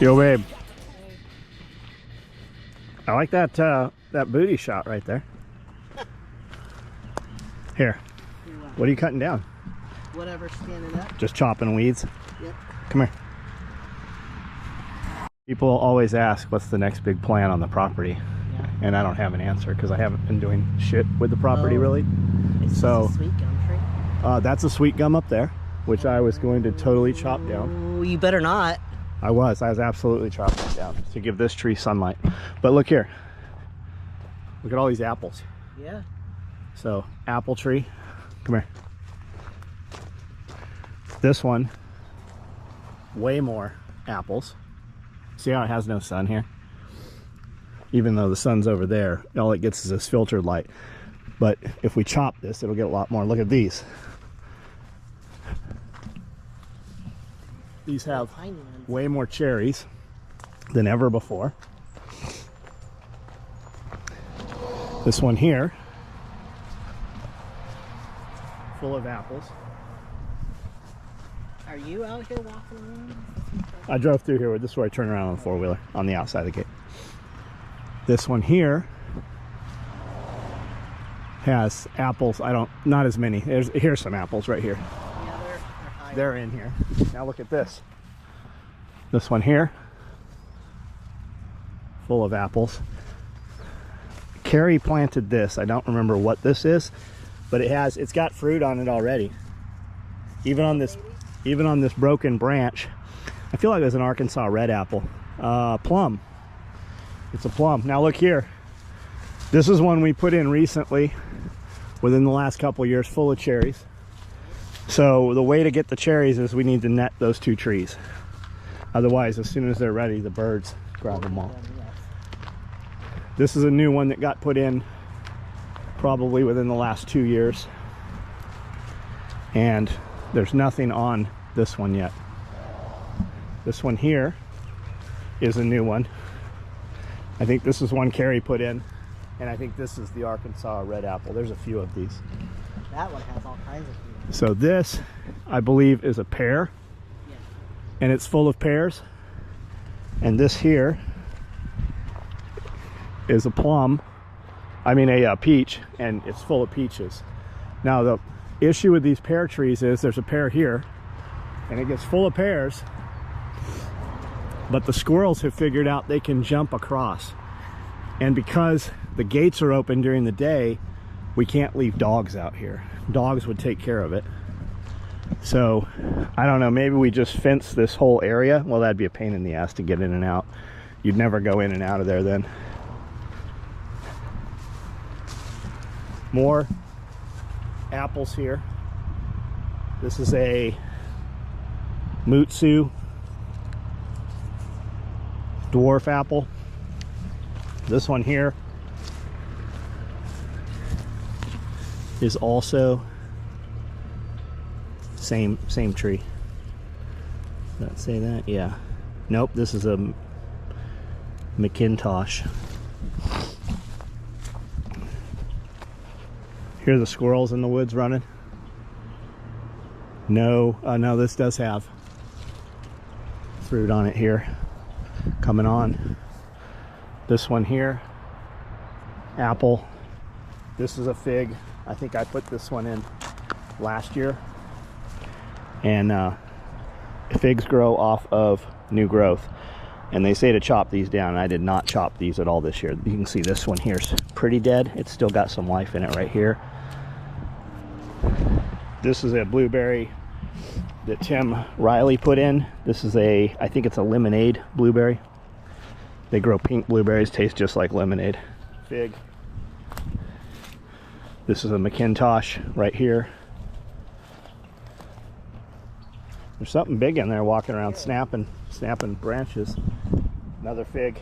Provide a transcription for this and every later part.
Yo, babe. I like that that booty shot right there. Here. What are you cutting down? Whatever's standing up. Just chopping weeds? Yep. Come here. People always ask what's the next big plan on the property. Yeah. And I don't have an answer because I haven't been doing shit with the property really. So a sweet gum tree? That's a sweet gum up there, which I was going to totally chop down. Oh, you better not. I was absolutely chopping it down to give this tree sunlight. But look here. Look at all these apples. Yeah. So, apple tree. Come here. This one, way more apples. See how it has no sun here? Even though the sun's over there, all it gets is this filtered light. But if we chop this, it'll get a lot more. Look at these. These have way more cherries than ever before. This one here, full of apples. Are you out here walking around? I drove through here. This is where I turn around on the four-wheeler on the outside of the gate. This one here has apples. Not as many. Here's some apples right here. Yeah, they're high. They're in here. Now look at this. This one here, full of apples. Carrie planted this. I don't remember what this is, but it's got fruit on it already. Even on this broken branch. I feel like it was an Arkansas red apple. Plum. It's a plum. Now look here. This is one we put in recently, within the last couple of years, full of cherries. So the way to get the cherries is we need to net those two trees. Otherwise, as soon as they're ready, the birds grab them all. This is a new one that got put in probably within the last 2 years. And there's nothing on this one yet. This one here is a new one. I think this is one Carrie put in. And I think this is the Arkansas red apple. There's a few of these. That one has all kinds of fruit. So this, I believe, is a pear. Yeah. And it's full of pears. And this here is a plum. I mean a peach, and it's full of peaches. Now the issue with these pear trees is there's a pear here, and it gets full of pears, but the squirrels have figured out they can jump across. And because the gates are open during the day, we can't leave dogs out here. Dogs would take care of it. So, I don't know, maybe we just fence this whole area. Well, that'd be a pain in the ass to get in and out. You'd never go in and out of there then. More apples here. This is a Mutsu dwarf apple. This one here is also same tree. Did that say that? Yeah. Nope, this is a McIntosh. Here are the squirrels in the woods running. No, no, this does have fruit on it here. Coming on. This one here, apple. This is a fig. I think I put this one in last year. And figs grow off of new growth. And they say to chop these down. I did not chop these at all this year. You can see this one here is pretty dead. It's still got some life in it right here. This is a blueberry that Tim Riley put in. This is I think it's a lemonade blueberry. They grow pink blueberries, taste just like lemonade. Fig. This is a McIntosh right here. There's something big in there walking around snapping branches. Another fig.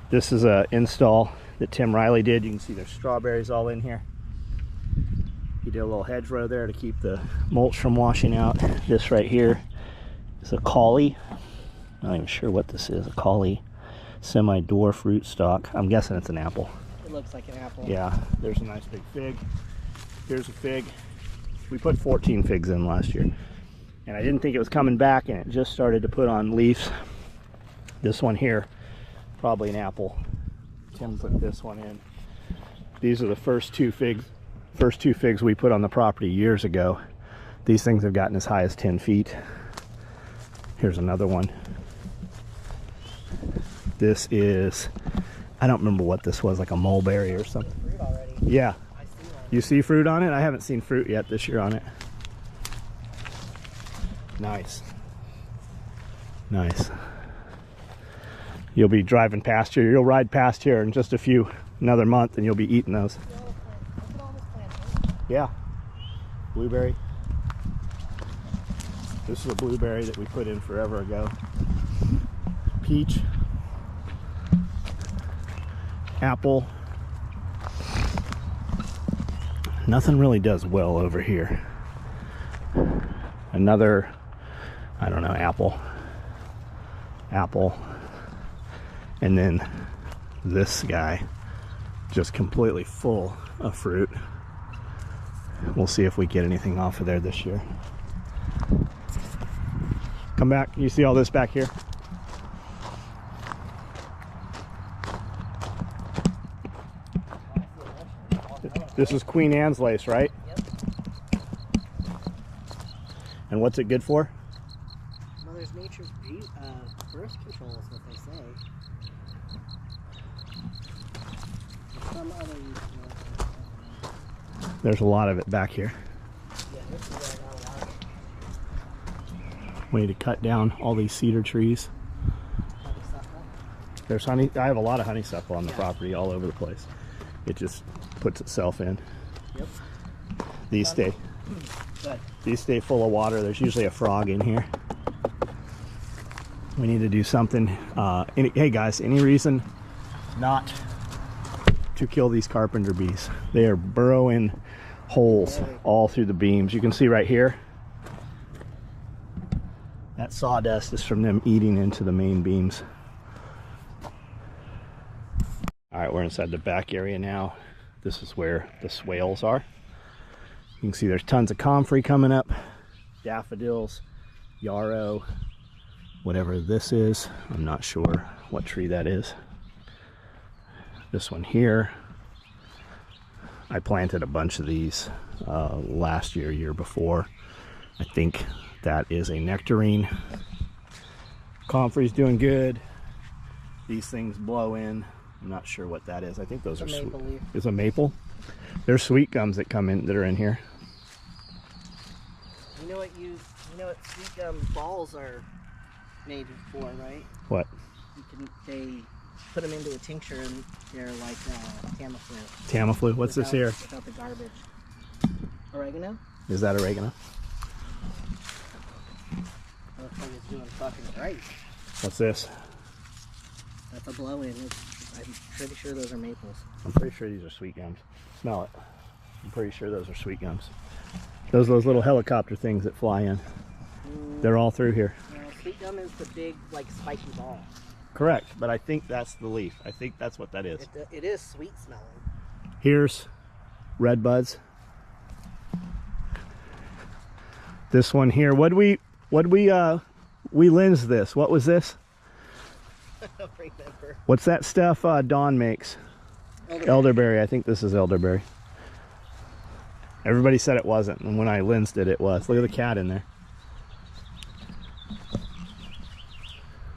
This is a install that Tim Riley did. You can see there's strawberries all in here. He did a little hedgerow there to keep the mulch from washing out. This right here is a collie. Not even sure what this is. A collie semi-dwarf rootstock. I'm guessing it's an apple. It looks like an apple. Yeah, there's a nice big fig. Here's a fig. We put 14 figs in last year. And I didn't think it was coming back, and it just started to put on leaves. This one here, probably an apple. Tim put this one in. These are the first two figs we put on the property years ago. These things have gotten as high as 10 feet. Here's another one. This is, I don't remember what this was, like a mulberry or something. Fruit already. Yeah. I see one. You see fruit on it? I haven't seen fruit yet this year on it. Nice. Nice. You'll be driving past here. You'll ride past here in just another month, and you'll be eating those. Look at all this plant. Yeah. Blueberry. This is a blueberry that we put in forever ago. Peach. Apple. Nothing really does well over here. Another, I don't know, apple. Apple. And then this guy, just completely full of fruit. We'll see if we get anything off of there this year. Come back. You see all this back here? This is Queen Anne's lace, right? Yep. And what's it good for? Mother Nature's birth control is what they say. Some other use for it. There's a lot of it back here. Yeah, this is where I got a lot. We need to cut down all these cedar trees. Honeysuckle. There's honey. I have a lot of honeysuckle on the Yeah. property all over the place. It just puts itself in. Yep. These stay. Good. These stay full of water. There's usually a frog in here. We need to do something. Hey guys, any reason not to kill these carpenter bees? They are burrowing holes all through the beams. You can see right here. That sawdust is from them eating into the main beams. All right, we're inside the back area now. This is where the swales are. You can see there's tons of comfrey coming up, daffodils, yarrow, whatever this is. I'm not sure what tree that is. This one here, I planted a bunch of these last year before. I think that is a nectarine. Comfrey's doing good. These things blow in. I'm not sure what that is. I think those are maple leaf. Is a maple? There's sweet gums that come in that are in here. You know what sweet gum balls are made for, right? What? They put them into a tincture and they're like Tamiflu. Tamiflu? What's this here? Without the garbage. Oregano? Is that oregano? Looks like it's doing fucking great. What's this? That's a blow-in. I'm pretty sure those are maples. I'm pretty sure these are sweet gums. Smell it. I'm pretty sure those are sweet gums. Those little helicopter things that fly in. They're all through here. No, sweet gum is the big, like, spiky ball. Correct, but I think that's the leaf. I think that's what that is. It is sweet smelling. Here's red buds. This one here. We lensed this. What was this? I don't remember. What's that stuff Dawn makes? Elderberry. I think this is elderberry. Everybody said it wasn't, and when I lensed it, it was. Look at the cat in there.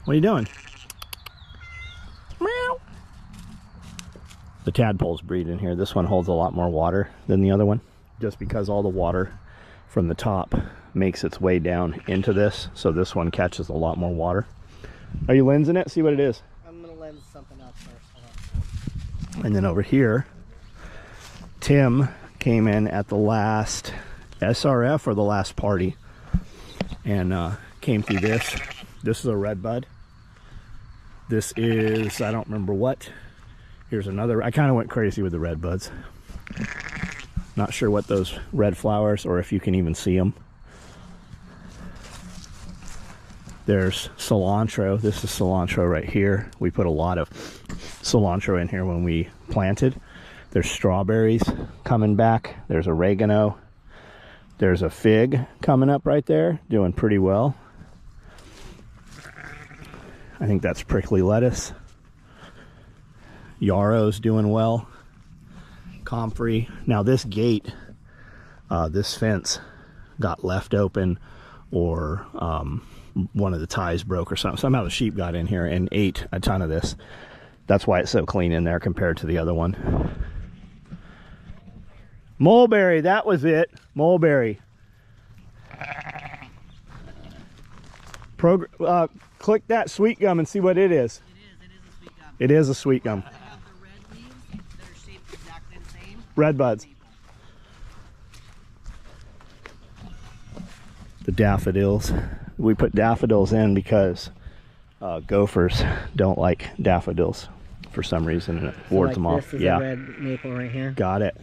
What are you doing? Meow. The tadpoles breed in here. This one holds a lot more water than the other one, just because all the water from the top makes its way down into this, so this one catches a lot more water. Are you lensing it? See what it is. I'm gonna lens something up first. Hold on. And then over here, Tim came in at the last SRF or the last party and came through this. This is a red bud. This is, I don't remember what. Here's another. I kind of went crazy with the red buds. Not sure what those red flowers, or if you can even see them. There's cilantro. This is cilantro right here. We put a lot of cilantro in here when we planted. There's strawberries coming back. There's oregano. There's a fig coming up right there, doing pretty well. I think that's prickly lettuce. Yarrow's doing well. Comfrey. Now this gate, this fence got left open, or one of the ties broke or something. Somehow the sheep got in here and ate a ton of this. That's why it's so clean in there compared to the other one. Mulberry, that was it. Mulberry. Click that sweet gum and see what it is. It is a sweet gum. They have the red leaves that are shaped exactly the same. Red buds. The daffodils. We put daffodils in because gophers don't like daffodils for some reason, and it wards them off. This is a red maple right here. Got it.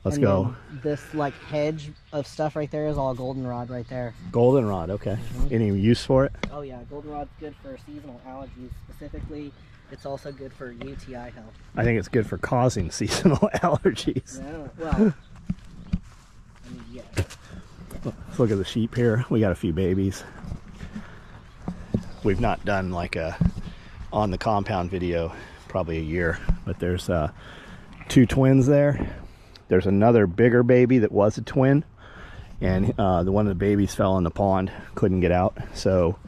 Let's and go. This like hedge of stuff right there is all goldenrod right there. Goldenrod, okay. Any use for it? Oh yeah, goldenrod's good for seasonal allergies. Specifically, it's also good for UTI health. I think it's good for causing seasonal allergies. Yeah, well, I mean, yeah. Let's look at the sheep here. We got a few babies. We've not done like a on the compound video probably a year, but there's 2 twins there. There's another bigger baby that was a twin, and the one of the babies fell in the pond, couldn't get out. So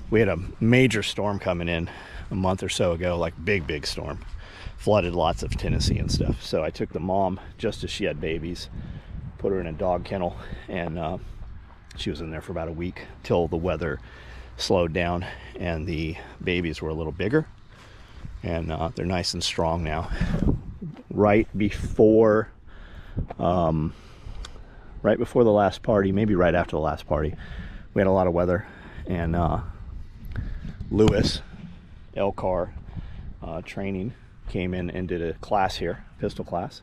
we had a major storm coming in a month or so ago, like big storm, flooded lots of Tennessee and stuff. So I took the mom just as she had babies, put her in a dog kennel, and she was in there for about a week till the weather slowed down and the babies were a little bigger, and they're nice and strong now. Right before the last party, maybe right after the last party, we had a lot of weather, and Lewis Elcar training came in and did a class here, pistol class.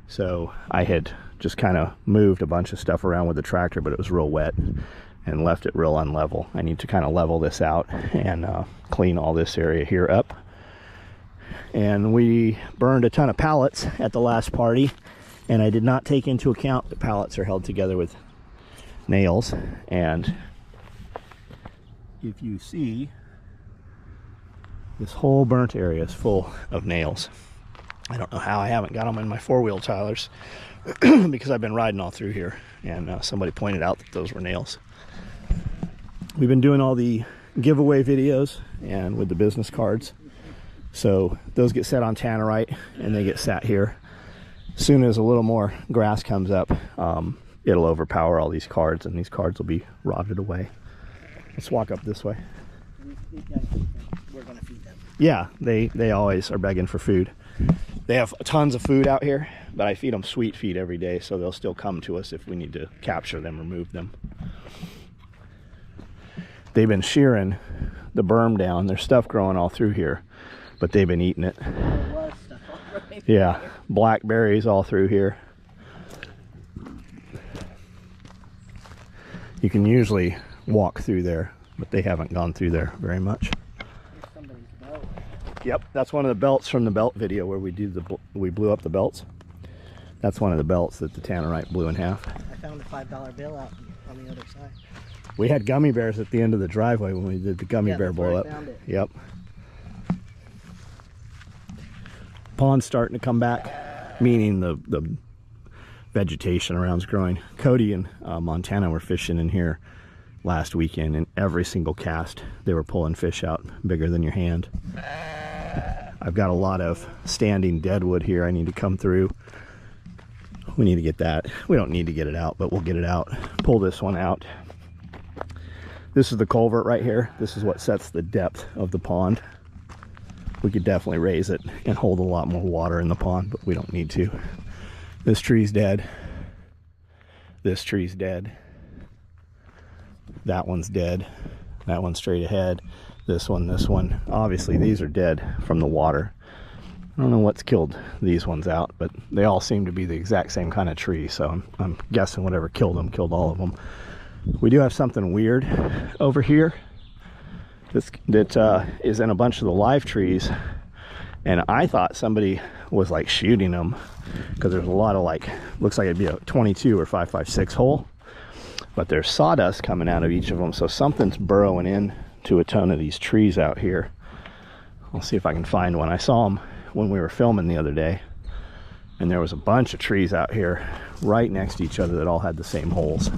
So I had just kind of moved a bunch of stuff around with the tractor, but it was real wet and left it real unlevel. I need to kind of level this out and clean all this area here up. And we burned a ton of pallets at the last party, and I did not take into account that pallets are held together with nails. And if you see, this whole burnt area is full of nails. I don't know how I haven't got them in my 4-wheel tires because I've been riding all through here, and somebody pointed out that those were nails. We've been doing all the giveaway videos and with the business cards, so those get set on tannerite and they get sat here. As soon as a little more grass comes up, it'll overpower all these cards, and these cards will be rotted away. Let's walk up this way. We're gonna feed them. Yeah, they always are begging for food. They have tons of food out here, but I feed them sweet feed every day, so they'll still come to us if we need to capture them or move them. They've been shearing the berm down. There's stuff growing all through here, but they've been eating it. There was stuff all right Yeah, blackberries all through here. You can usually walk through there, but they haven't gone through there very much. Here's somebody's belt. Yep, that's one of the belts from the belt video where we blew up the belts. That's one of the belts that the tannerite blew in half. I found a $5 bill out on the other side. We had gummy bears at the end of the driveway when we did the gummy bear that's where blow I up. found it. Yep. Pond's starting to come back, meaning the vegetation around's growing. Cody and Montana were fishing in here last weekend, and every single cast they were pulling fish out bigger than your hand. I've got a lot of standing deadwood here I need to come through. We need to get that. We don't need to get it out, but we'll get it out. Pull this one out. This is the culvert right here. This is what sets the depth of the pond. We could definitely raise it and hold a lot more water in the pond, but we don't need to. This tree's dead. This tree's dead. That one's dead. That one's straight ahead. This one, this one. Obviously these are dead from the water. I don't know what's killed these ones out, but they all seem to be the exact same kind of tree, so I'm guessing whatever killed them killed all of them. We do have something weird over here that is in a bunch of the live trees, and I thought somebody was like shooting them because there's a lot of, like, looks like it'd be a 22 or 5.56 hole, but there's sawdust coming out of each of them, so something's burrowing in to a ton of these trees out here. I'll see if I can find one. I saw them when we were filming the other day, and there was a bunch of trees out here right next to each other that all had the same holes.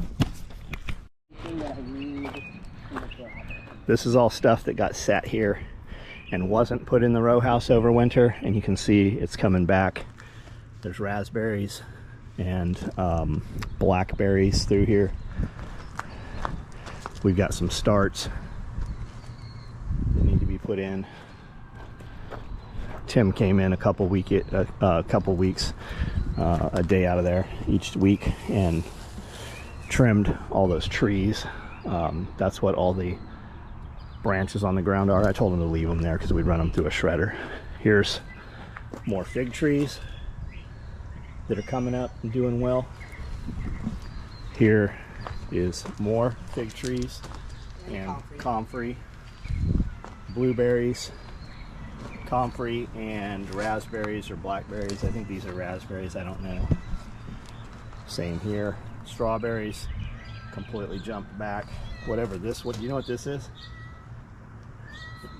This is all stuff that got set here and wasn't put in the row house over winter, and you can see it's coming back. There's raspberries and blackberries through here. We've got some starts that need to be put in. Tim came in a couple weeks a day out of there each week and trimmed all those trees. That's what all the branches on the ground are. I told him to leave them there because we'd run them through a shredder. Here's more fig trees that are coming up and doing well. Here is more fig trees and comfrey, blueberries, comfrey, and raspberries or blackberries. I think these are raspberries, I don't know. Same here. Strawberries completely jumped back. Whatever this, what, you know what this is?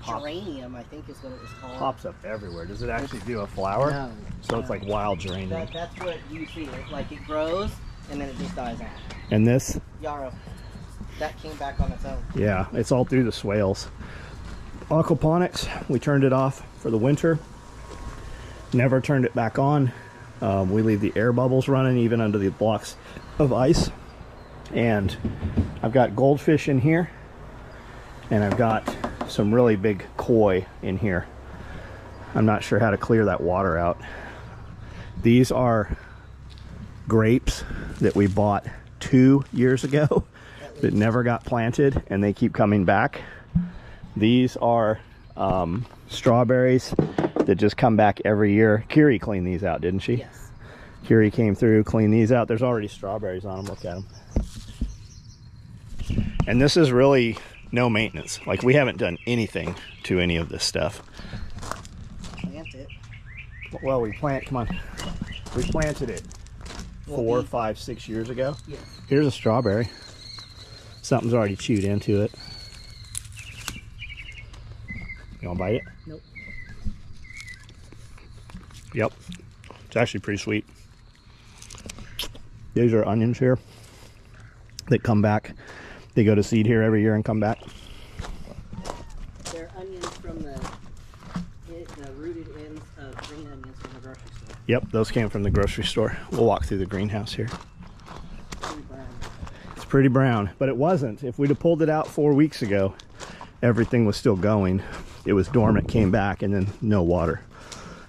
Geranium, I think is what it was called. Pops up everywhere. Does it actually do a flower? No. So it's like wild geranium. That's what you see. Like it grows and then it just dies out. And this? Yarrow. That came back on its own. Yeah, it's all through the swales. Aquaponics, we turned it off for the winter. Never turned it back on. We leave the air bubbles running even under the blocks of ice. And I've got goldfish in here, and I've got some really big koi in here. I'm not sure how to clear that water out. These are grapes that we bought 2 years ago that never got planted, and they keep coming back. These are strawberries that just come back every year. Kiri cleaned these out, didn't she? Yes. Kiri came through, cleaned these out. There's already strawberries on them. Look at them. And this is really no maintenance. Like, we haven't done anything to any of this stuff. Plant it. Well, we planted it 4, 5, 6 years ago. Yeah. Here's a strawberry. Something's already chewed into it. You want to bite it? Nope. Yep. It's actually pretty sweet. These are onions here that come back. They go to seed here every year and come back. They're onions from the rooted ends of green onions from the grocery store. Yep, those came from the grocery store. We'll walk through the greenhouse here. Pretty brown. It's pretty brown, but it wasn't. If we'd have pulled it out 4 weeks ago, everything was still going. It was dormant, came back, and then no water.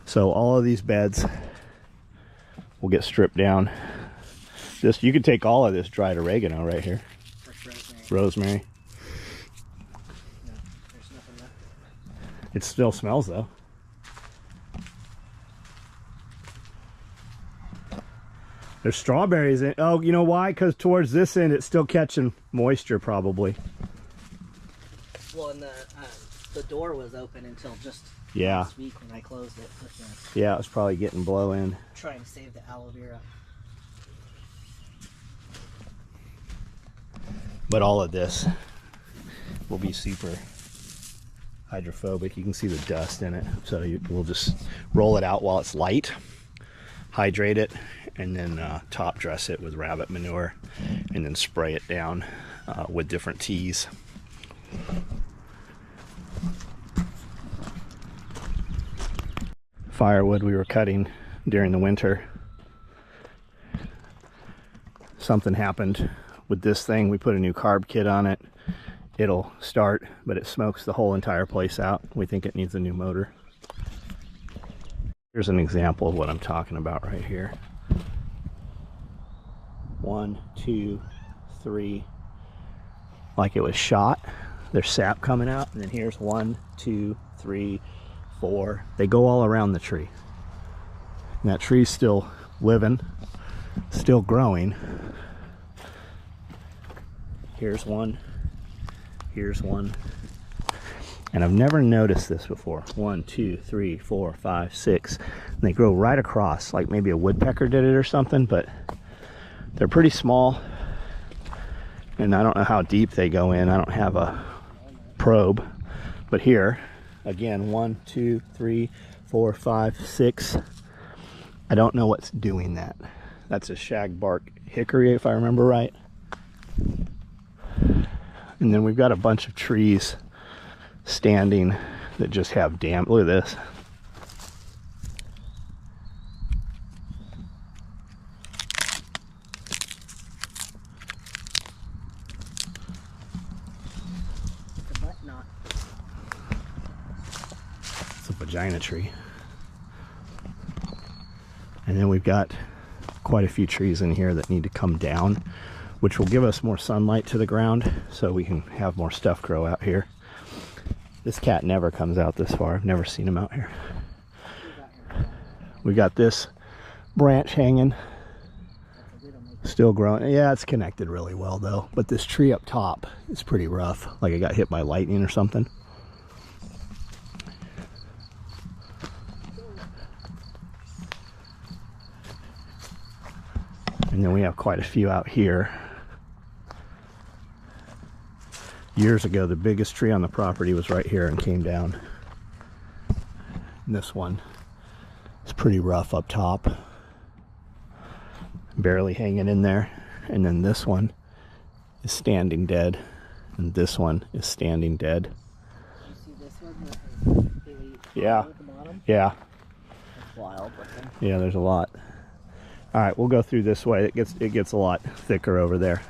So all of these beds will get stripped down. This, you could take all of this dried oregano right here. Rosemary. No, there's nothing left. It still smells though. There's strawberries in. Oh, you know why? Because towards this end, it's still catching moisture, probably. Well, and the door was open until just Yeah. last week when I closed it. With Yeah, it's probably getting blow in. trying to save the aloe vera. But all of this will be super hydrophobic. You can see the dust in it. So we'll just roll it out while it's light, hydrate it, and then top dress it with rabbit manure, and then spray it down with different teas. Firewood we were cutting during the winter. Something happened with this thing. We put a new carb kit on it. It'll start, but it smokes the whole entire place out. We think it needs a new motor. Here's an example of what I'm talking about right here. 1, 2, 3, like it was shot. There's sap coming out, and then here's 1, 2, 3, 4. They go all around the tree. And that tree's still living, still growing. Here's one, here's one. And I've never noticed this before. 1, 2, 3, 4, 5, 6. And they grow right across, like maybe a woodpecker did it or something, but they're pretty small. And I don't know how deep they go in. I don't have a probe. But here, again, 1, 2, 3, 4, 5, 6. I don't know what's doing that. That's a shagbark hickory, if I remember right. And then we've got a bunch of trees standing that just have damp. Look at this. It's a butt knot. It's a vagina tree. And then we've got quite a few trees in here that need to come down, which will give us more sunlight to the ground so we can have more stuff grow out here. This cat never comes out this far. I've never seen him out here. We got this branch hanging, still growing. Yeah, it's connected really well though, but this tree up top is pretty rough, like it got hit by lightning or something. And then we have quite a few out here. Years ago, the biggest tree on the property was right here and came down. And this one is pretty rough up top, barely hanging in there. And then this one is standing dead, and this one is standing dead. You see this one? Yeah. At the bottom? Yeah. That's wild looking. Yeah, there's a lot. All right, we'll go through this way. It gets a lot thicker over there.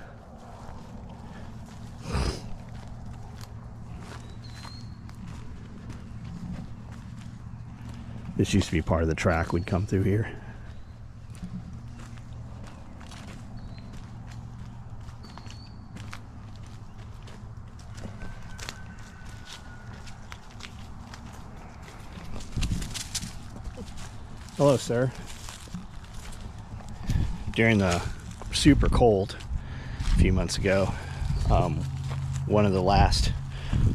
This used to be part of the track. We'd come through here. Hello, sir. During the super cold a few months ago, one of the last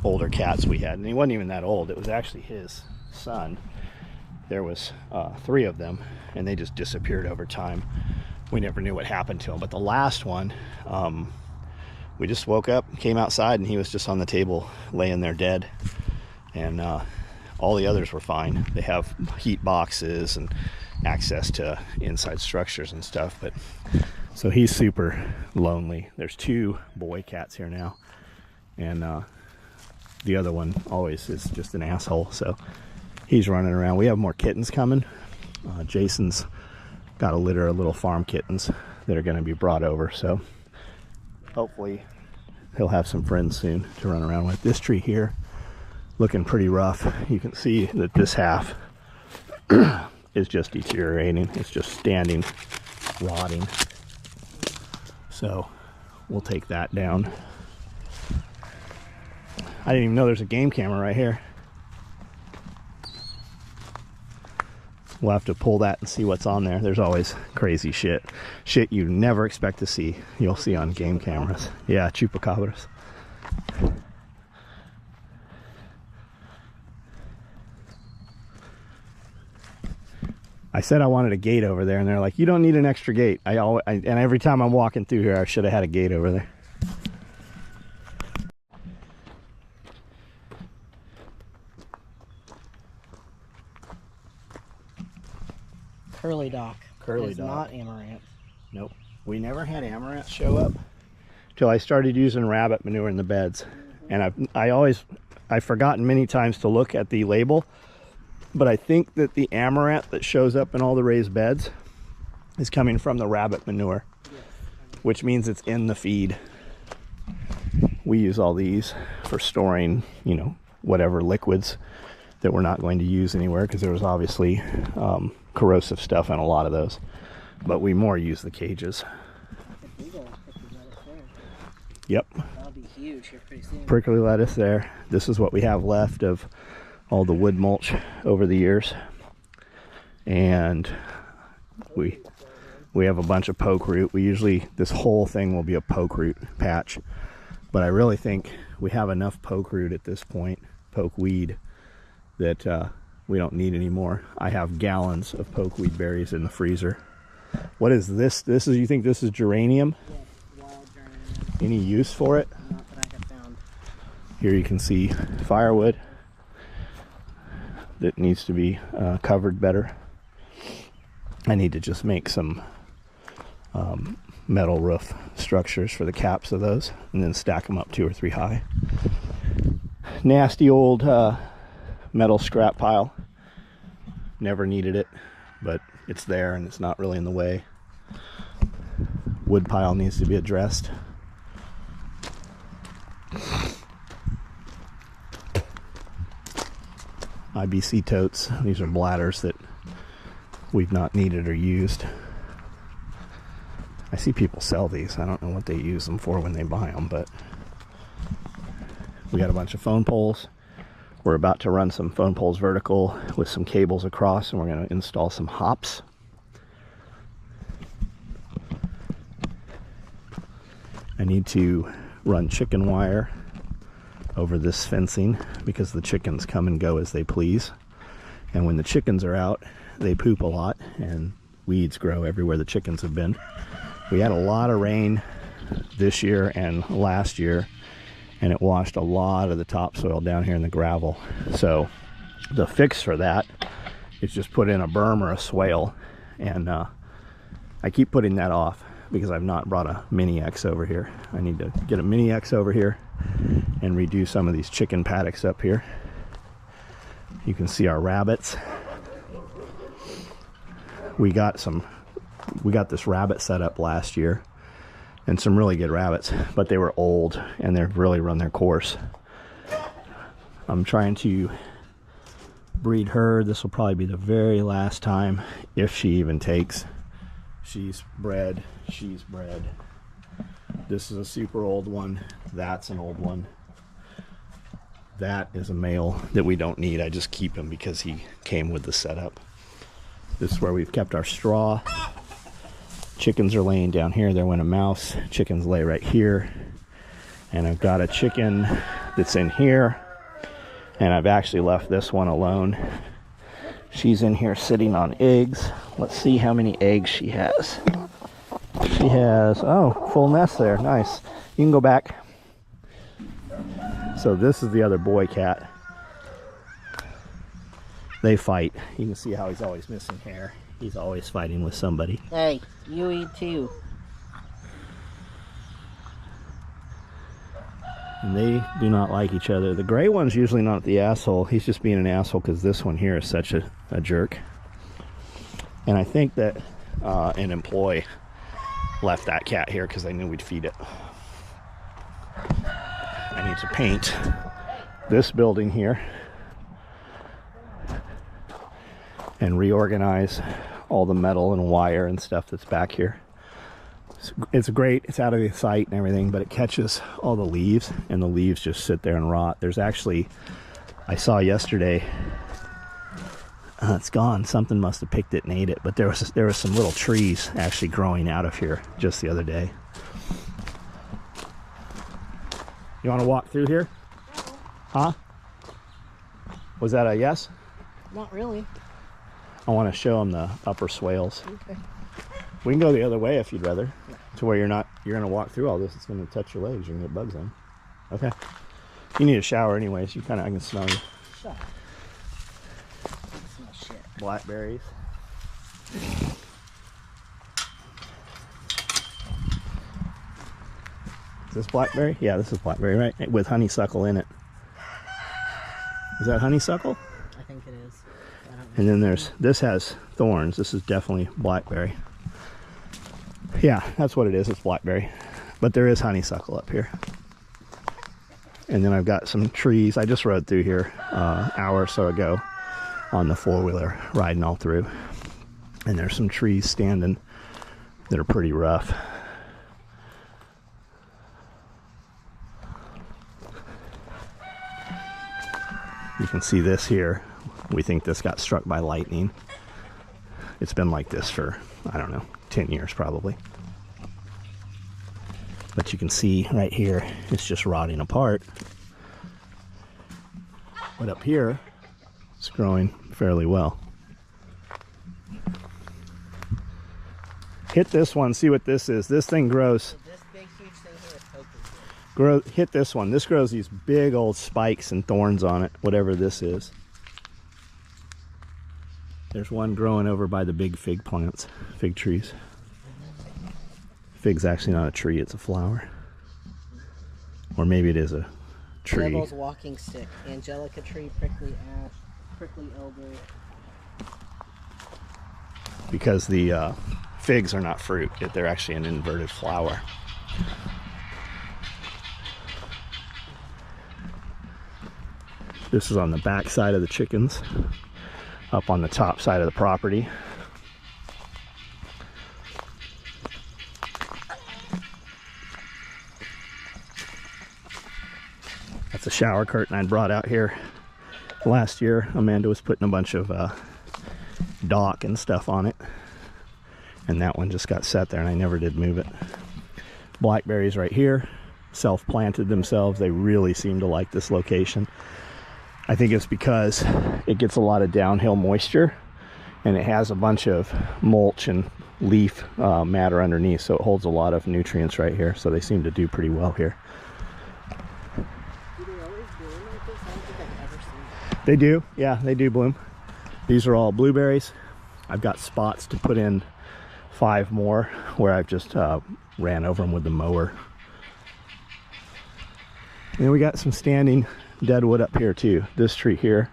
older cats we had, and he wasn't even that old, it was actually his son. There was 3 of them, and they just disappeared over time. We never knew what happened to them. But the last one, we just woke up, came outside, and he was just on the table laying there dead. And all the others were fine. They have heat boxes and access to inside structures and stuff. But so he's super lonely. There's 2 boy cats here now, and the other one always is just an asshole. So he's running around. We have more kittens coming. Jason's got a litter of little farm kittens that are going to be brought over, so hopefully he'll have some friends soon to run around with. This tree here looking pretty rough. You can see that this half is just deteriorating. It's just standing, rotting. So we'll take that down. I didn't even know there's a game camera right here. We'll have to pull that and see what's on there. There's always crazy shit you never expect to see. You'll see on game cameras. Yeah, chupacabras. I said I wanted a gate over there, and they're like, "You don't need an extra gate." And every time I'm walking through here, I should have had a gate over there. Curly dock. Curly is dock. Not amaranth. Nope. We never had amaranth show up till I started using rabbit manure in the beds. And I've forgotten many times to look at the label, but I think that the amaranth that shows up in all the raised beds is coming from the rabbit manure, which means it's in the feed. We use all these for storing, you know, whatever liquids that we're not going to use anywhere, because there was obviously corrosive stuff in a lot of those, but we more use the cages. Yep. That'll be huge here pretty soon. Prickly lettuce there. This is what we have left of all the wood mulch over the years, and we have a bunch of poke root. This whole thing will be a poke root patch, but I really think we have enough poke root at this point, poke weed, that we don't need any more. I have gallons of pokeweed berries in the freezer. What is this? You think this is geranium? Yes, wild geranium. Any use for it? Not that I have found. Here you can see firewood that needs to be covered better. I need to just make some metal roof structures for the caps of those and then stack them up 2 or 3 high. Nasty old metal scrap pile. Never needed it, but it's there and it's not really in the way. Wood pile needs to be addressed. IBC totes. These are bladders that we've not needed or used. I see people sell these. I don't know what they use them for when they buy them, but we got a bunch of phone poles. We're about to run some phone poles vertical with some cables across, and we're going to install some hops. I need to run chicken wire over this fencing because the chickens come and go as they please. And when the chickens are out, they poop a lot and weeds grow everywhere the chickens have been. We had a lot of rain this year and last year, and it washed a lot of the topsoil down here in the gravel. So the fix for that is just put in a berm or a swale, and I keep putting that off because I've not brought a mini X over here. I need to get a mini X over here and redo some of these chicken paddocks up here. You can see our rabbits. We got this rabbit set up last year, and some really good rabbits, but they were old and they've really run their course. I'm trying to breed her. This will probably be the very last time, if she even takes. She's bred. This is a super old one. That's an old one. That is a male that we don't need. I just keep him because he came with the setup. This is where we've kept our straw. Chickens are laying down here. There went a mouse. Chickens lay right here. And I've got a chicken that's in here. And I've actually left this one alone. She's in here sitting on eggs. Let's see how many eggs she has. She has, oh, full nest there. Nice. You can go back. So this is the other boy cat. They fight. You can see how he's always missing hair. He's always fighting with somebody. Hey, you eat too. And they do not like each other. The gray one's usually not the asshole. He's just being an asshole because this one here is such a jerk. And I think that an employee left that cat here because they knew we'd feed it. I need to paint this building here and reorganize all the metal and wire and stuff that's back here. It's great, it's out of the sight and everything, but it catches all the leaves, and the leaves just sit there and rot. There's actually, I saw yesterday, it's gone. Something must have picked it and ate it, but there was some little trees actually growing out of here just the other day. You want to walk through here? Huh? Was that a yes? Not really. I want to show them the upper swales. Okay. We can go the other way if you'd rather, to where you're going to walk through all this. It's going to touch your legs. You're going to get bugs on. Okay. You need a shower anyways. I can smell you. Shut up. Smell shit. Blackberries. Is this blackberry? Yeah, this is blackberry, right? With honeysuckle in it. Is that honeysuckle? I think it is. I don't know. And then this has thorns. This is definitely blackberry. Yeah, that's what it is. It's blackberry. But there is honeysuckle up here. And then I've got some trees. I just rode through here an hour or so ago on the four-wheeler, riding all through. And there's some trees standing that are pretty rough. You can see this here. We think this got struck by lightning. It's been like this for, I don't know, 10 years probably. But you can see right here, it's just rotting apart. But up here, it's growing fairly well. Hit this one, see what this is. This thing grows. So this big, huge thing here is focus. hit this one. This grows these big old spikes and thorns on it, whatever this is. There's one growing over by the big fig plants, fig trees. Fig's actually not a tree, it's a flower. Or maybe it is a tree. Devil's walking stick, angelica tree, prickly ash, prickly elder. Because the figs are not fruit, they're actually an inverted flower. This is on the back side of the chickens, up on the top side of the property. That's a shower curtain I brought out here last year. Amanda was putting a bunch of dock and stuff on it, and that one just got set there and I never did move it. Blackberries right here, self-planted themselves. They really seem to like this location. I think it's because it gets a lot of downhill moisture and it has a bunch of mulch and leaf matter underneath, so it holds a lot of nutrients right here, so they seem to do pretty well here. Do they always bloom like this? I don't think I've ever seen that. They do, yeah, they do bloom. These are all blueberries. I've got spots to put in 5 more where I've just ran over them with the mower. And we got some standing deadwood up here too. This tree here,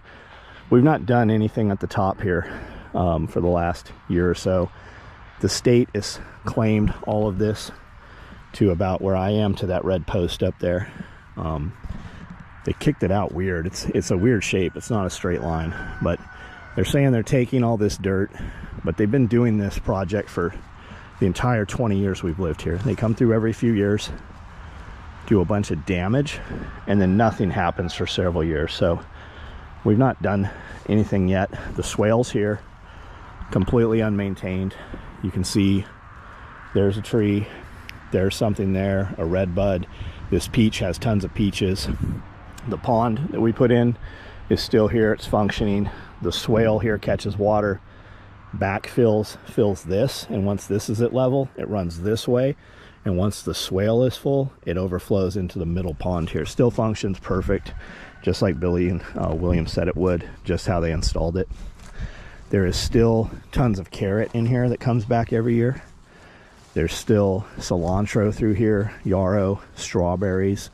we've not done anything at the top here for the last year or so. The state has claimed all of this to about where I am, to that red post up there. They kicked it out weird. It's a weird shape. It's not a straight line, but they're saying they're taking all this dirt, but they've been doing this project for the entire 20 years we've lived here. They come through every few years, do a bunch of damage, and then nothing happens for several years. So we've not done anything yet. The swales here, completely unmaintained. You can see there's a tree, there's something there, a red bud. This peach has tons of peaches. The pond that we put in is still here, it's functioning. The swale here catches water, backfills, fills this, and once this is at level, it runs this way. And once the swale is full, it overflows into the middle pond here. Still functions perfect, just like Billy and William said it would, just how they installed it. There is still tons of carrot in here that comes back every year. There's still cilantro through here, yarrow, strawberries.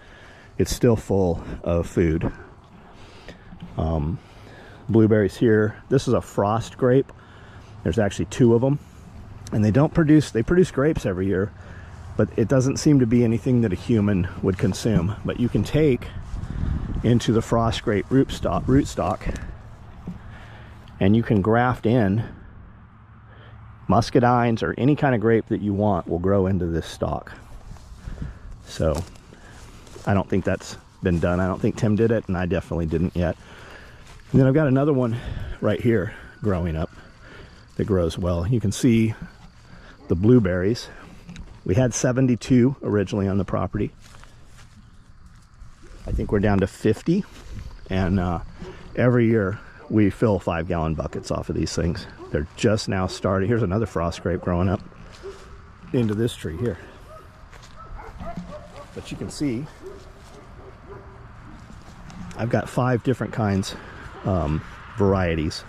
It's still full of food. Blueberries here. This is a frost grape. There's actually 2 of them, and they produce grapes every year, but it doesn't seem to be anything that a human would consume. But you can take into the frost grape rootstock, and you can graft in muscadines, or any kind of grape that you want will grow into this stalk. So I don't think that's been done. I don't think Tim did it, and I definitely didn't yet. And then I've got another one right here growing up that grows well. You can see the blueberries. We had 72 originally on the property. I think we're down to 50, and every year we fill 5-gallon buckets off of these things. They're just now starting. Here's another frost grape growing up into this tree here. But you can see I've got 5 different kinds, varieties,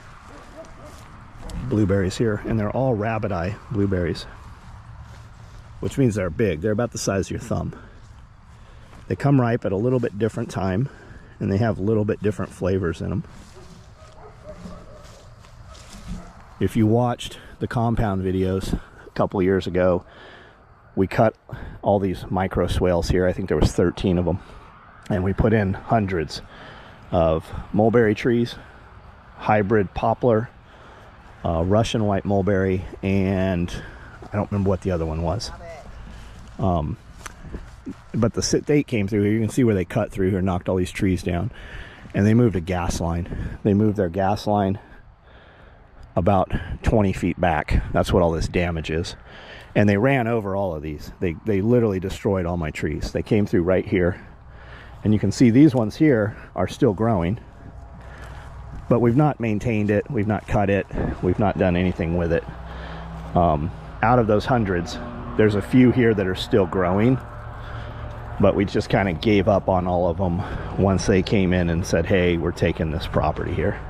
blueberries here, and they're all rabbit eye blueberries, which means they're big. They're about the size of your thumb. They come ripe at a little bit different time, and they have a little bit different flavors in them. If you watched the compound videos a couple years ago, we cut all these micro swales here. I think there was 13 of them, and we put in hundreds of mulberry trees, hybrid poplar, Russian white mulberry, and I don't remember what the other one was. But the state came through here. You can see where they cut through here, knocked all these trees down, and they moved a gas line. They moved their gas line about 20 feet back. That's what all this damage is. And they ran over all of these. They literally destroyed all my trees. They came through right here, and you can see these ones here are still growing, but we've not maintained it, we've not cut it, we've not done anything with it. Out of those hundreds, there's a few here that are still growing, but we just kind of gave up on all of them once they came in and said, hey, we're taking this property here.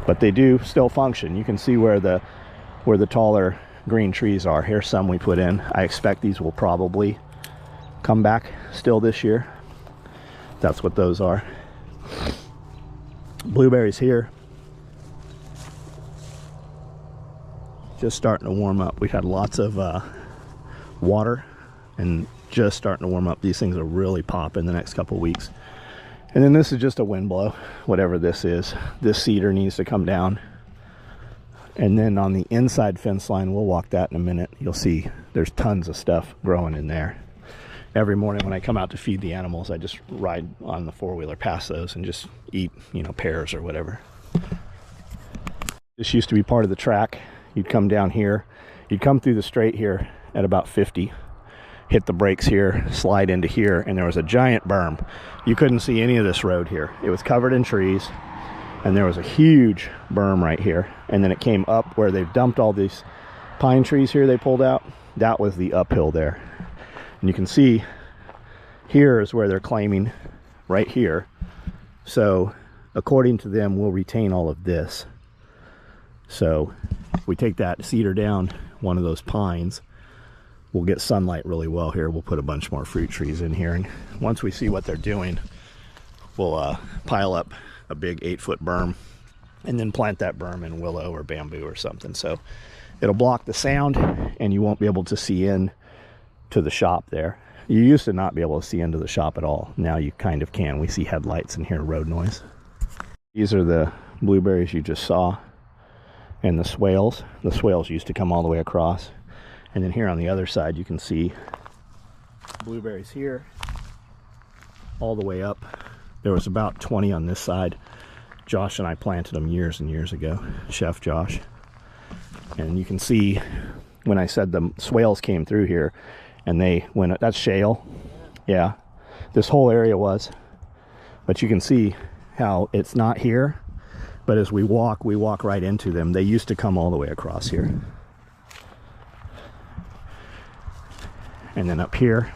But they do still function. You can see where the taller green trees are. Here's some we put in. I expect these will probably come back still this year. That's what those are. Blueberries here, just starting to warm up. We've had lots of water and just starting to warm up. These things will really pop in the next couple weeks. And then this is just a wind blow, whatever this is. This cedar needs to come down. And then on the inside fence line, we'll walk that in a minute. You'll see there's tons of stuff growing in there. Every morning when I come out to feed the animals, I just ride on the four-wheeler past those and just eat, you know, pears or whatever. This used to be part of the track. You'd come down here. You'd come through the straight here at about 50. Hit the brakes here, slide into here, and there was a giant berm. You couldn't see any of this road here. It was covered in trees, and there was a huge berm right here. And then it came up where they've dumped all these pine trees here they pulled out. That was the uphill there. And you can see here is where they're claiming right here. So according to them, we'll retain all of this. So if we take that cedar down, one of those pines, we'll get sunlight really well here. We'll put a bunch more fruit trees in here, and once we see what they're doing, we'll pile up a big 8-foot berm and then plant that berm in willow or bamboo or something. So it'll block the sound and you won't be able to see in to the shop there. You used to not be able to see into the shop at all. Now you kind of can. We see headlights and hear road noise. These are the blueberries you just saw and the swales. The swales used to come all the way across. And then here on the other side, you can see blueberries here, all the way up. There was about 20 on this side. Josh and I planted them years and years ago, Chef Josh. And you can see when I said the swales came through here, and they went, that's shale. Yeah, this whole area was. But you can see how it's not here, but as we walk right into them. They used to come all the way across here. And then up here,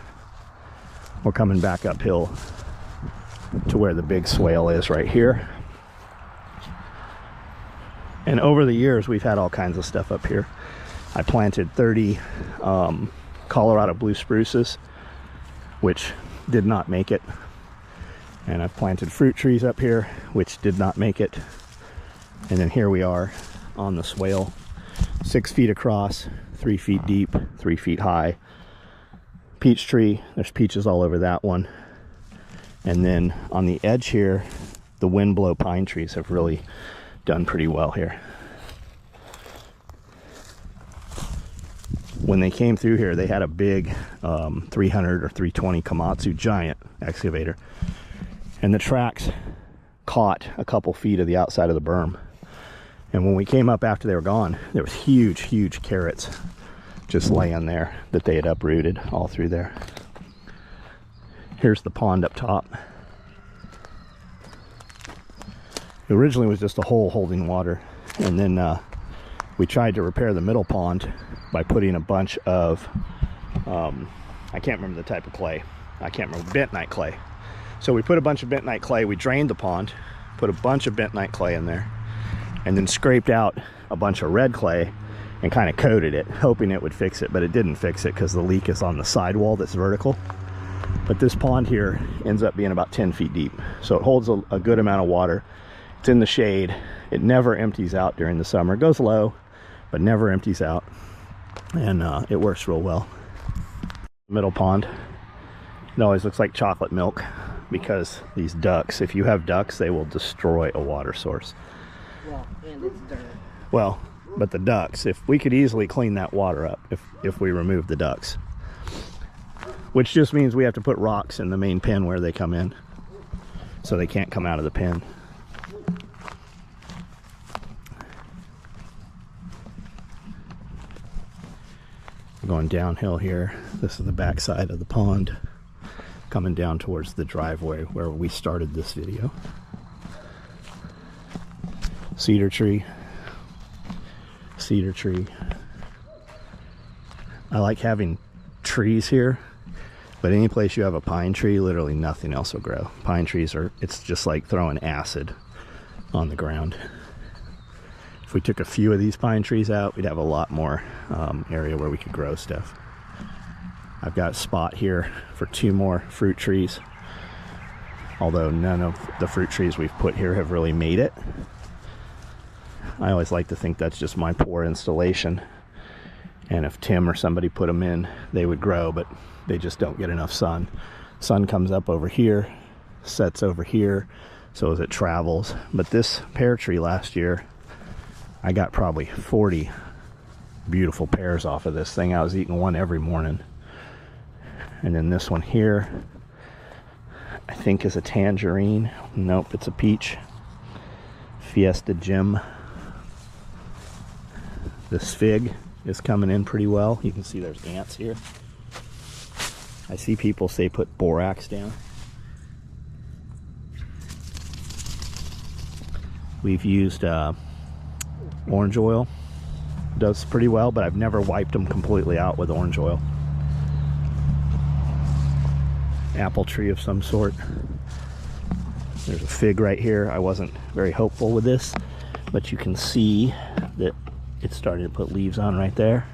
we're coming back uphill to where the big swale is right here. And over the years, we've had all kinds of stuff up here. I planted 30 Colorado blue spruces, which did not make it. And I've planted fruit trees up here, which did not make it. And then here we are on the swale, 6 feet across, 3 feet deep, 3 feet high. Peach tree, there's peaches all over that one. And then on the edge here, the wind blow pine trees have really done pretty well here. When they came through here, they had a big 300 or 320 Komatsu giant excavator, and the tracks caught a couple feet of the outside of the berm. And when we came up after they were gone, there was huge carrots just laying there that they had uprooted all through there. Here's the pond up top. It originally was just a hole holding water, and then we tried to repair the middle pond by putting a bunch of I can't remember the type of clay. I can't remember, bentonite clay. So we put a bunch of bentonite clay, we drained the pond, put a bunch of bentonite clay in there, and then scraped out a bunch of red clay and kind of coated it, hoping it would fix it, but it didn't fix it because the leak is on the sidewall that's vertical. But this pond here ends up being about 10 feet deep, so it holds a good amount of water. It's in the shade. It never empties out during the summer. It goes low, but never empties out, and it works real well. Middle pond, it always looks like chocolate milk because these ducks, if you have ducks, they will destroy a water source. Well, and it's dirt. Well, but the ducks, if we could easily clean that water up if we remove the ducks, which just means we have to put rocks in the main pen where they come in so they can't come out of the pen. We're going downhill here. This is the back side of the pond, coming down towards the driveway where we started this video. Cedar tree. Cedar tree. I like having trees here, But any place you have a pine tree, literally nothing else will grow. Pine trees are, it's just like throwing acid on the ground. If we took a few of these pine trees out, we'd have a lot more area where we could grow stuff. I've got a spot here for 2 more fruit trees, although none of the fruit trees we've put here have really made it. I always like to think that's just my poor installation, and if Tim or somebody put them in, they would grow, but they just don't get enough sun. Sun comes up over here, sets over here, so as it travels. But this pear tree last year, I got probably 40 beautiful pears off of this thing. I was eating one every morning. And then this one here, I think is a tangerine. Nope, it's a peach. Fiesta Jim. This fig is coming in pretty well. You can see there's ants here. I see people say put borax down. We've used orange oil. Does pretty well, but I've never wiped them completely out with orange oil. Apple tree of some sort. There's a fig right here. I wasn't very hopeful with this, but you can see that it's starting to put leaves on right there.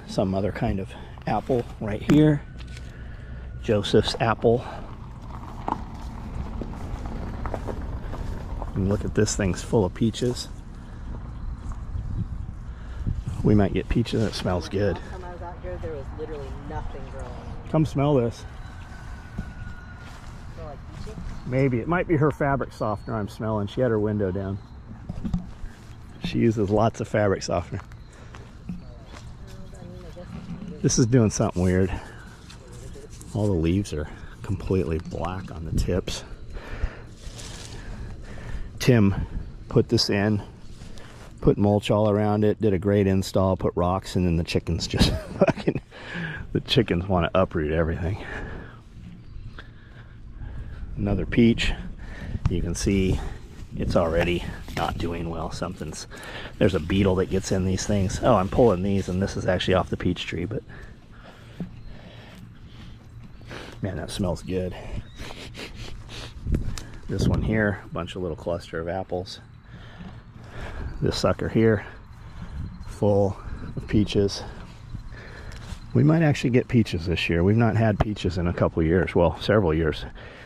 Some other kind of apple right here. Joseph's apple. And look at this, thing's full of peaches. We might get peaches. That smells good. Last time I was out here, there was literally nothing growing. Come smell this. Smell like peachy? Maybe. It might be her fabric softener I'm smelling. She had her window down. She uses lots of fabric softener. This is doing something weird. All the leaves are completely black on the tips. Tim put this in, put mulch all around it, did a great install, put rocks, and then the chickens just fucking, the chickens want to uproot everything. Another peach. You can see it's already not doing well. There's a beetle that gets in these things. Oh, I'm pulling these, and this is actually off the peach tree, but man, that smells good. This one here, a bunch of little cluster of apples. This sucker here, full of peaches. We might actually get peaches this year. We've not had peaches in a couple of years, well, several years.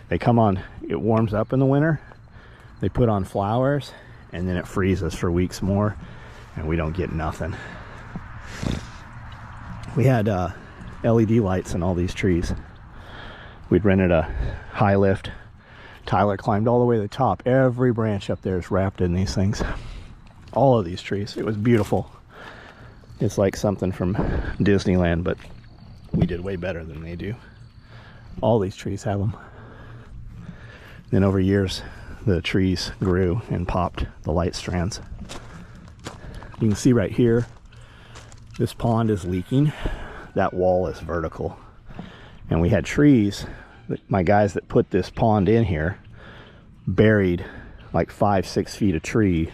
They come on, it warms up in the winter, they put on flowers, and then it freezes for weeks more, and we don't get nothing. We had LED lights in all these trees. We'd rented a high lift. Tyler climbed all the way to the top. Every branch up there is wrapped in these things. All of these trees. It was beautiful. It's like something from Disneyland, but we did way better than they do. All these trees have them. Then over years, the trees grew and popped the light strands. You can see right here, this pond is leaking. That wall is vertical. And we had trees, my guys that put this pond in here, buried like 5-6 feet of tree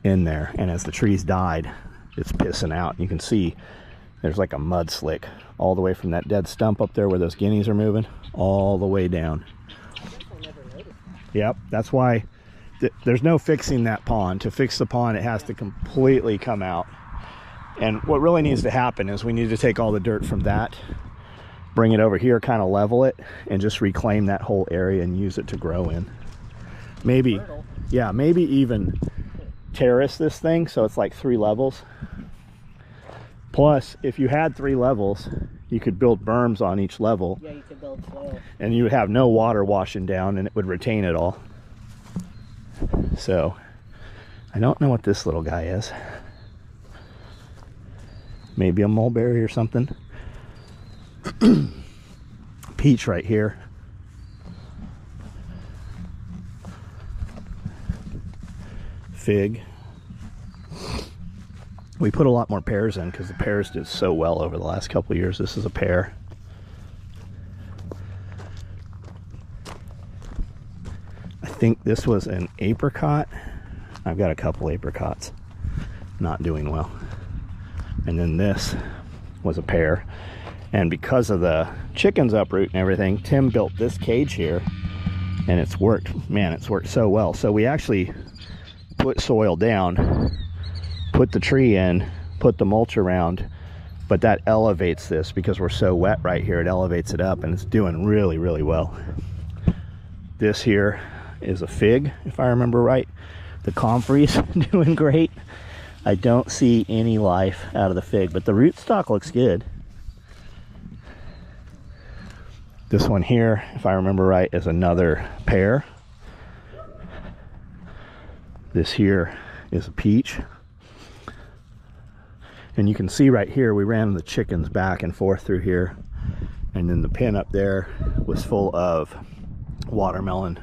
in there. And as the trees died, it's pissing out. You can see there's like a mud slick all the way from that dead stump up there where those guineas are moving, all the way down. Yep, that's why there's no fixing that pond. To fix the pond, it has to completely come out. And what really needs to happen is we need to take all the dirt from that, bring it over here, kind of level it, and just reclaim that whole area and use it to grow in. Maybe, yeah, maybe even terrace this thing so it's like 3 levels. Plus, if you had 3 levels, you could build berms on each level. Yeah, you could build swale. And you would have no water washing down, and it would retain it all. So, I don't know what this little guy is. Maybe a mulberry or something. Peach right here. Fig. We put a lot more pears in because the pears did so well over the last couple of years. This is a pear. I think this was an apricot. I've got a couple apricots not doing well. And then this was a pair. And because of the chickens uproot and everything, Tim built this cage here, and it's worked. Man, it's worked so well. So we actually put soil down, put the tree in, put the mulch around, but that elevates this because we're so wet right here. It elevates it up, and it's doing really, really well. This here is a fig, if I remember right. The comfrey's doing great. I don't see any life out of the fig, but the rootstock looks good. This one here, if I remember right, is another pear. This here is a peach. And you can see right here, we ran the chickens back and forth through here. And then the pen up there was full of watermelon,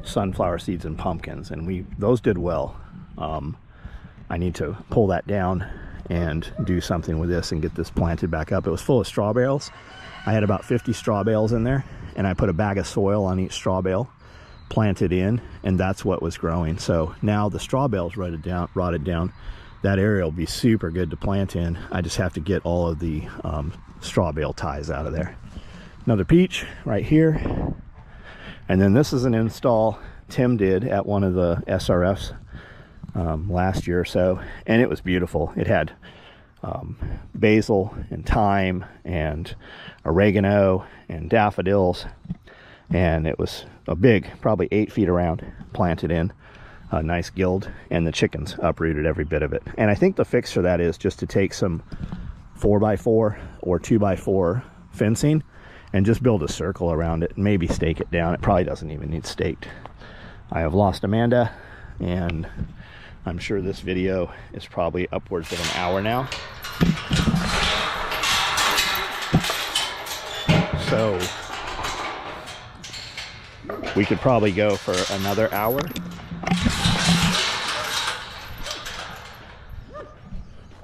sunflower seeds, and pumpkins. And those did well. I need to pull that down and do something with this and get this planted back up. It was full of straw bales. I had about 50 straw bales in there, and I put a bag of soil on each straw bale, planted in, and that's what was growing. So now the straw bales rotted down. That area will be super good to plant in. I just have to get all of the straw bale ties out of there. Another peach right here. And then this is an install Tim did at one of the SRFs last year or so, and it was beautiful. It had basil and thyme and oregano and daffodils, and it was a big, probably 8 feet around, planted in a nice guild, and the chickens uprooted every bit of it. And I think the fix for that is just to take some 4x4 or 2x4 fencing and just build a circle around it and maybe stake it down. It probably doesn't even need staked. I have lost Amanda, and I'm sure this video is probably upwards of an hour now. So we could probably go for another hour.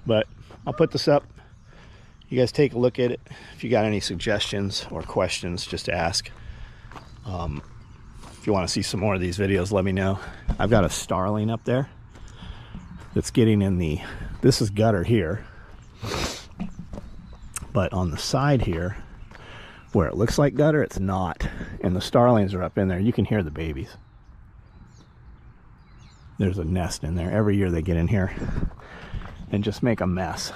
But I'll put this up. You guys take a look at it. If you got any suggestions or questions, just ask. If you want to see some more of these videos, let me know. I've got a starling up there that's getting in the, this is gutter here, but on the side here where it looks like gutter, it's not, and the starlings are up in there. You can hear the babies. There's a nest in there. Every year they get in here and just make a mess.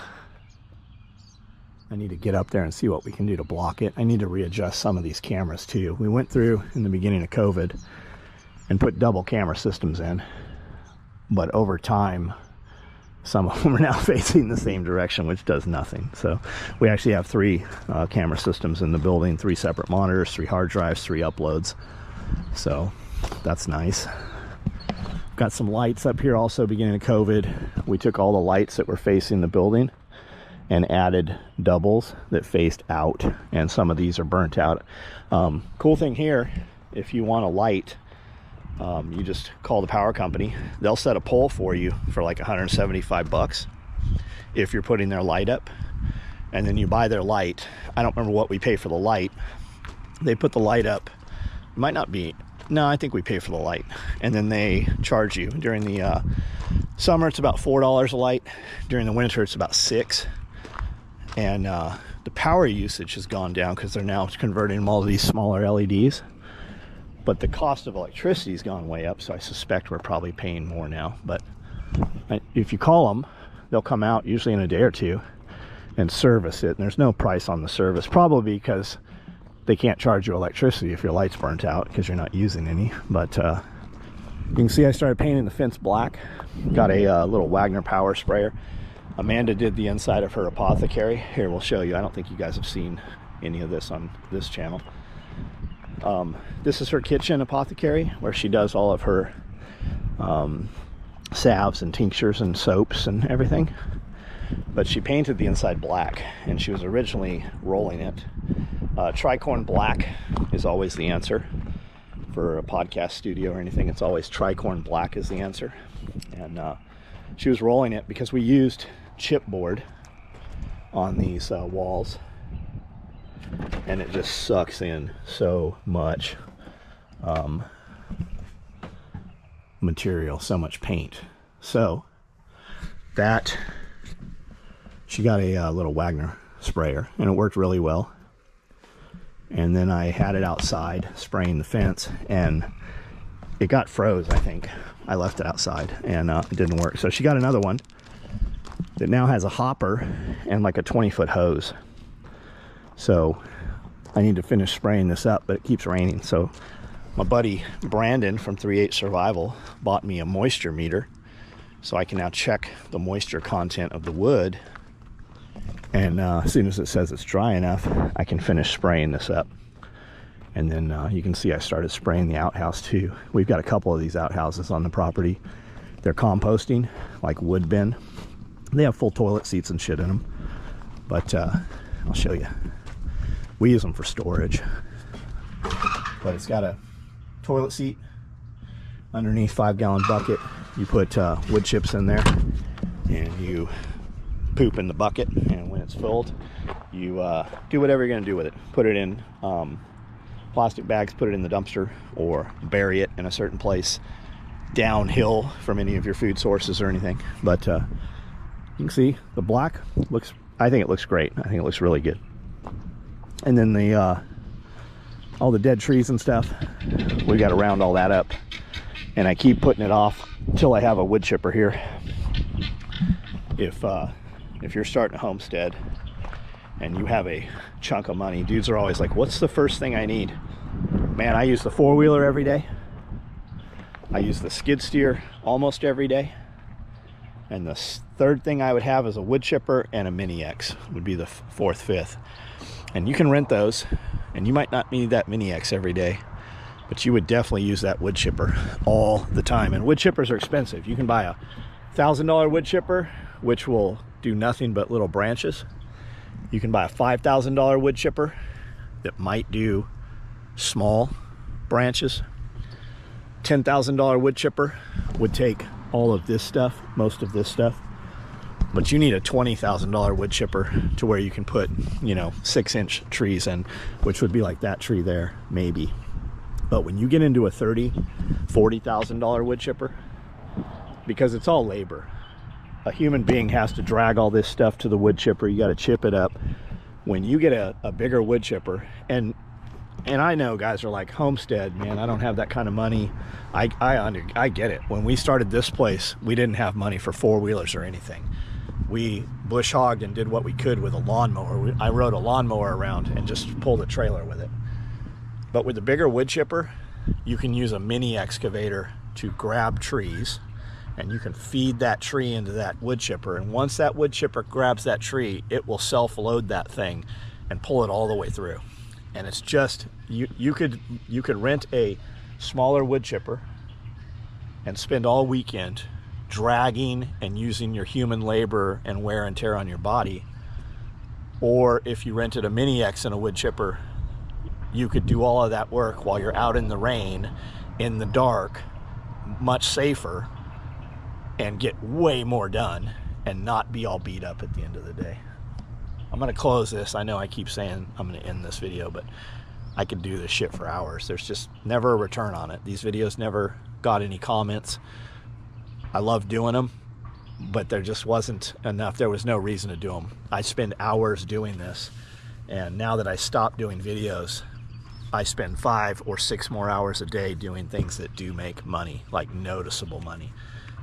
I need to get up there and see what we can do to block it. I need to readjust some of these cameras too. We went through in the beginning of COVID and put double camera systems in, but over time some of them are now facing the same direction, which does nothing. So we actually have 3 camera systems in the building, 3 separate monitors, 3 hard drives, 3 uploads. So that's nice. Got some lights up here also. Beginning of COVID, we took all the lights that were facing the building and added doubles that faced out, and some of these are burnt out. Cool thing here, if you want a light, you just call the power company. They'll set a pole for you for like 175 bucks if you're putting their light up, and then you buy their light. I don't remember what we pay for the light. They put the light up. It might not be, no, I think we pay for the light, and then they charge you. During the summer it's about $4 a light. During the winter it's about $6. And the power usage has gone down because they're now converting them all to these smaller LEDs. But the cost of electricity has gone way up, so I suspect we're probably paying more now. But if you call them, they'll come out usually in a day or two and service it. And there's no price on the service, probably because they can't charge you electricity if your light's burnt out because you're not using any. But you can see I started painting the fence black. Got a little Wagner power sprayer. Amanda did the inside of her apothecary. Here, we'll show you. I don't think you guys have seen any of this on this channel. This is her kitchen apothecary where she does all of her salves and tinctures and soaps and everything. But she painted the inside black, and she was originally rolling it. Tricorn black is always the answer for a podcast studio or anything. It's always tricorn black is the answer. And she was rolling it because we used chipboard on these walls, and it just sucks in so much material, so much paint. So that she got a little Wagner sprayer, and it worked really well. And then I had it outside spraying the fence, and it got froze, I think. I left it outside, and it didn't work. So she got another one that now has a hopper and like a 20-foot hose. So I need to finish spraying this up, but it keeps raining. So my buddy Brandon from 3/8 Survival bought me a moisture meter, so I can now check the moisture content of the wood. And as soon as it says it's dry enough, I can finish spraying this up. And then you can see I started spraying the outhouse too. We've got a couple of these outhouses on the property. They're composting, like wood bin. They have full toilet seats and shit in them. But I'll show you. We use them for storage. But it's got a toilet seat underneath 5-gallon bucket. You put wood chips in there, and you poop in the bucket, and when it's filled, you do whatever you're going to do with it. Put it in plastic bags, put it in the dumpster, or bury it in a certain place downhill from any of your food sources or anything. But you can see the black looks, I think it looks great. I think it looks really good. And then the all the dead trees and stuff, we got to round all that up, and I keep putting it off until I have a wood chipper here. If you're starting a homestead and you have a chunk of money, dudes are always like, what's the first thing I need? Man, I use the 4-wheeler every day. I use the skid steer almost every day. And the third thing I would have is a wood chipper, and a Mini X would be the fourth, fifth. And you can rent those, and you might not need that Mini X every day, but you would definitely use that wood chipper all the time. And wood chippers are expensive. You can buy a $1,000 wood chipper, which will do nothing but little branches. You can buy a $5,000 wood chipper that might do small branches. $10,000 wood chipper would take all of this stuff, most of this stuff. But you need a $20,000 wood chipper to where you can put, you know, 6-inch trees in, which would be like that tree there, maybe. But when you get into a $30,000, $40,000 wood chipper, because it's all labor, a human being has to drag all this stuff to the wood chipper. You got to chip it up. When you get a bigger wood chipper, and I know guys are like, Homestead, man, I don't have that kind of money. I get it. When we started this place, we didn't have money for 4-wheelers or anything. We bush hogged and did what we could with a lawnmower. I rode a lawnmower around and just pulled a trailer with it. But with the bigger wood chipper, you can use a mini excavator to grab trees, and you can feed that tree into that wood chipper. And once that wood chipper grabs that tree, it will self-load that thing and pull it all the way through. And it's just, you could rent a smaller wood chipper and spend all weekend dragging and using your human labor and wear and tear on your body. Or if you rented a Mini X and a wood chipper, you could do all of that work while you're out in the rain, in the dark, much safer, and get way more done and not be all beat up at the end of the day. I'm gonna close this. I know I keep saying I'm gonna end this video, but I could do this shit for hours. There's just never a return on it. These videos never got any comments. I love doing them, but there just wasn't enough. There was no reason to do them. I spend hours doing this, and now that I stopped doing videos, I spend 5 or 6 more hours a day doing things that do make money, like noticeable money.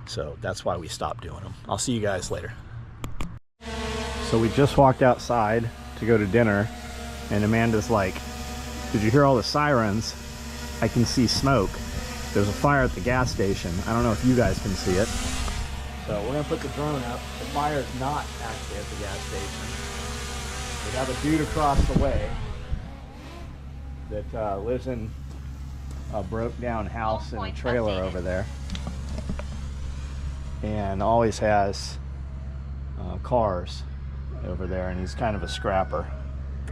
So that's why we stopped doing them. I'll see you guys later. So we just walked outside to go to dinner, and Amanda's like, did you hear all the sirens? I can see smoke. There's a fire at the gas station. I don't know if you guys can see it. So we're gonna put the drone up. The fire is not actually at the gas station. We have a dude across the way that lives in a broke down house in a trailer over there, and always has cars over there, and he's kind of a scrapper.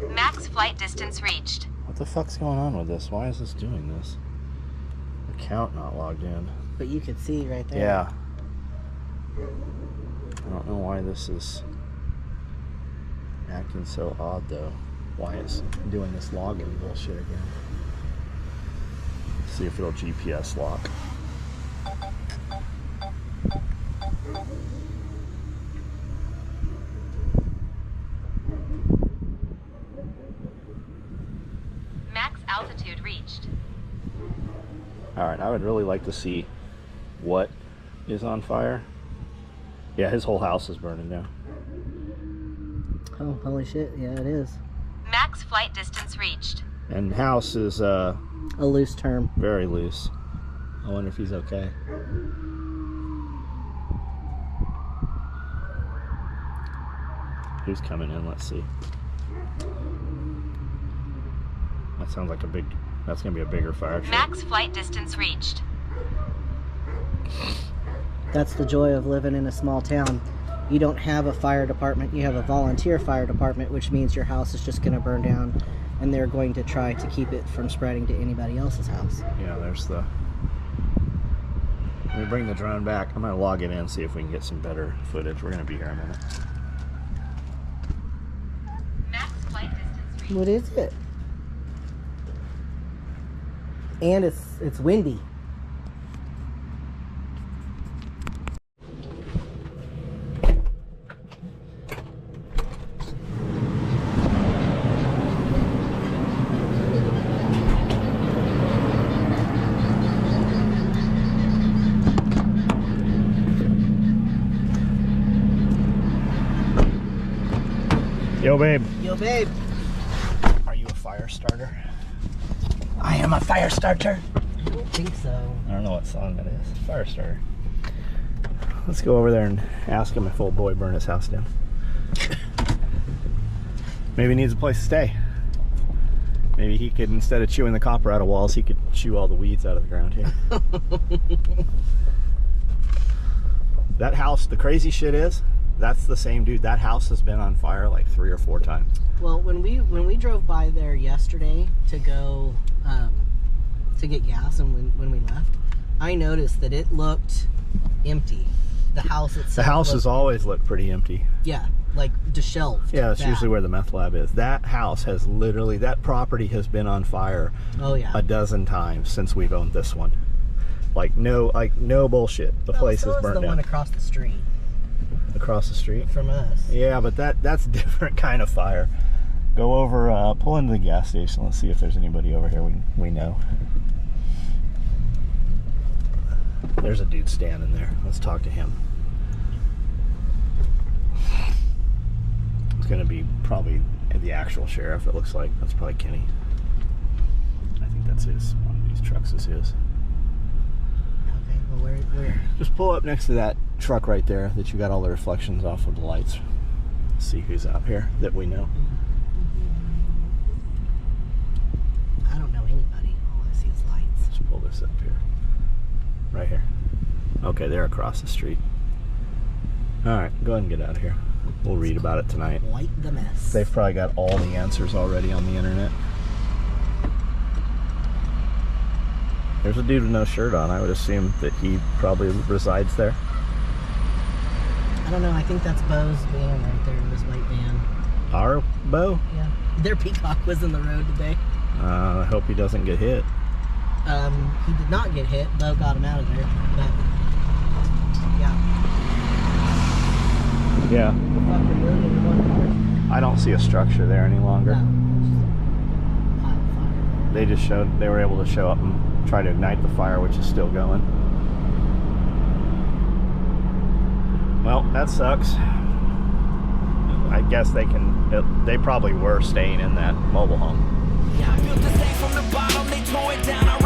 Max flight distance reached. What the fuck's going on with this? Why is this doing this? Account not logged in. But you can see right there. Yeah. I don't know why this is acting so odd though. Why it's doing this login bullshit again. Let's see if it'll GPS lock. reached. All right, I would really like to see what is on fire. Yeah, his whole house is burning down. Oh, holy shit. Yeah, it is. Max flight distance reached. And house is A loose term. very loose. I wonder if he's okay. Who's coming in? Let's see. That sounds like that's gonna be a bigger fire truck. Max flight distance reached. That's the joy of living in a small town. You don't have a fire department, you have a volunteer fire department, which means your house is just going to burn down, and they're going to try to keep it from spreading to anybody else's house. Yeah, there's the... Let me bring the drone back. I'm gonna log it in, see if we can get some better footage. We're gonna be here in a minute. Max flight distance reached. What is it? And it's windy. Yo, babe. Yo, babe. Are you a fire starter? I am a fire starter. I don't think so. I don't know what song that is. Fire starter. Let's go over there and ask him if old boy burned his house down. Maybe he needs a place to stay. Maybe he could, instead of chewing the copper out of walls, he could chew all the weeds out of the ground here. That house, the crazy shit is, that's the same dude. That house has been on fire like 3 or 4 times. Well, when we drove by there yesterday to go to get gas, and when we left, I noticed that it looked empty. The house itself. The house has always looked pretty empty. Yeah, like disheveled. Yeah, that's bad. usually where the meth lab is. That house has literally, that property has been on fire Oh yeah. a dozen times since we've owned this one. Like no bullshit. The place so is is burnt the down. one across the street Across the street. from us. Yeah, but that's a different kind of fire. Go over, pull into the gas station. Let's see if there's anybody over here we know. There's a dude standing there. Let's talk to him. It's gonna be probably the actual sheriff, it looks like. That's probably Kenny. I think that's his. One of these trucks is his. Okay, well where? Just pull up next to that truck right there that you got all the reflections off of the lights. See who's out here that we know. I don't know anybody. All I see is lights. Let's pull this up here. Right here. Okay, they're across the street. Alright, go ahead and get out of here. We'll read about it tonight. Light the mess. They've probably got all the answers already on the internet. There's a dude with no shirt on. I would assume that he probably resides there. I don't know. I think that's Bo's van right there, this white van. Our Bo? Yeah. Their peacock was in the road today. I hope he doesn't get hit. He did not get hit. Bo got him out of there. But yeah. Yeah. Fucking million and one cars. I don't see a structure there any longer. No, it's just a pile of fire. They were able to show up and try to ignite the fire, which is still going. Well, that sucks. I guess they probably were staying in that mobile home. Yeah. Built the same from the bottom, they tore it down. I